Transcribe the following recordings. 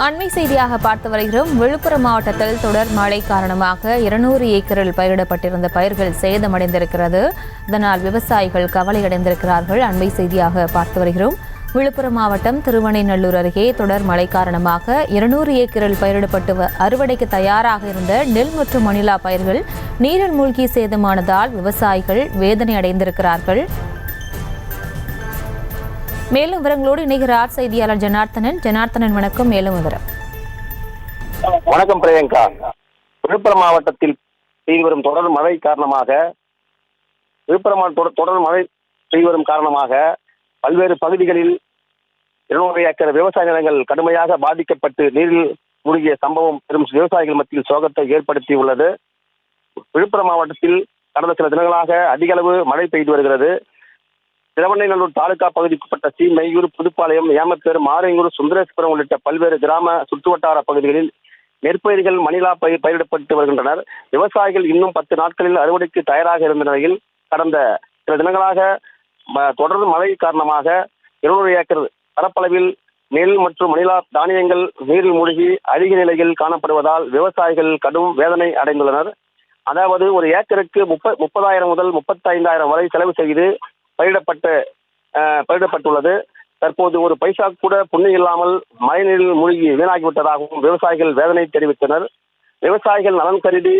அண்மை செய்தியாக பார்த்து வருகிறோம். விழுப்புரம் மாவட்டத்தில் தொடர் மழை காரணமாக 200 ஏக்கரில் பயிரிடப்பட்டிருந்த பயிர்கள் சேதமடைந்திருக்கிறது. இதனால் விவசாயிகள் கவலையடைந்திருக்கிறார்கள். அண்மை செய்தியாக பார்த்து வருகிறோம். விழுப்புரம் மாவட்டம் திருவனைநல்லூர் அருகே தொடர் மழை காரணமாக 200 ஏக்கரில் பயிரிடப்பட்டு அறுவடைக்கு தயாராக இருந்த நெல் மற்றும் மணிலா பயிர்கள் நீரில் மூழ்கி சேதமானதால் விவசாயிகள் வேதனை அடைந்திருக்கிறார்கள். மேலும் விவரங்களோடு இணைகிறார் செய்தியாளர் ஜனார்த்தனன். வணக்கம். மேலும் விவரம். வணக்கம் பிரியங்கா. விழுப்புரம் மாவட்டத்தில் பெய்து வரும் தொடர் மழை காரணமாக பல்வேறு பகுதிகளில் 200 ஏக்கர் விவசாய நிலங்கள் கடுமையாக பாதிக்கப்பட்டு நீரில் மூழ்கிய சம்பவம் பெரும் விவசாயிகள் மத்தியில் சோகத்தை ஏற்படுத்தியுள்ளது. விழுப்புரம் மாவட்டத்தில் கடந்த சில தினங்களாக அதிக அளவு மழை பெய்து வருகிறது. திருவனைநல்லூர் தாலுகா பகுதிக்குட்பட்ட மெய்யூர், புதுப்பாளையம், ஏமப்பேர், மாரையூர், சுந்தரேஸ்வரம் உள்ளிட்ட பல்வேறு கிராம சுற்றுவட்டார பகுதிகளில் நெற்பயிர்கள் மணிலா பயிரிடப்பட்டு வருகின்றனர். விவசாயிகள் இன்னும் 10 நாட்களில் அறுவடைக்கு தயாராக இருந்த நிலையில் கடந்த சில தினங்களாக தொடர் மழை காரணமாக 200 ஏக்கர் பரப்பளவில் நெல் மற்றும் மணிலா தானியங்கள் நீரில் மூழ்கி அழுகிய நிலையில் காணப்படுவதால் விவசாயிகள் கடும் வேதனை அடைந்துள்ளனர். அதாவது ஒரு ஏக்கருக்கு 30,000 முதல் 35,000 வரை செலவு செய்து பயிரிடப்பட்டுள்ளது. தற்போது ஒரு பைசா கூட புண்ணி இல்லாமல் மழைநீரில் மூழ்கி வீணாகிவிட்டதாகவும் விவசாயிகள் வேதனை தெரிவித்தனர். விவசாயிகள் நலன் கருதி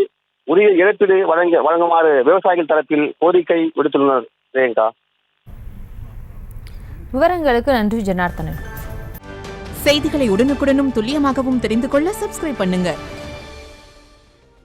உரிய இழப்பீடு வழங்குமாறு விவசாயிகள் தரப்பில் கோரிக்கை விடுத்துள்ளனர். பிரியங்கா, விவரங்களுக்கு நன்றி ஜனார்த்தனன். செய்திகளை உடனுக்குடனும் துல்லியமாகவும் தெரிந்து கொள்ள சப்ஸ்கிரைப் பண்ணுங்க.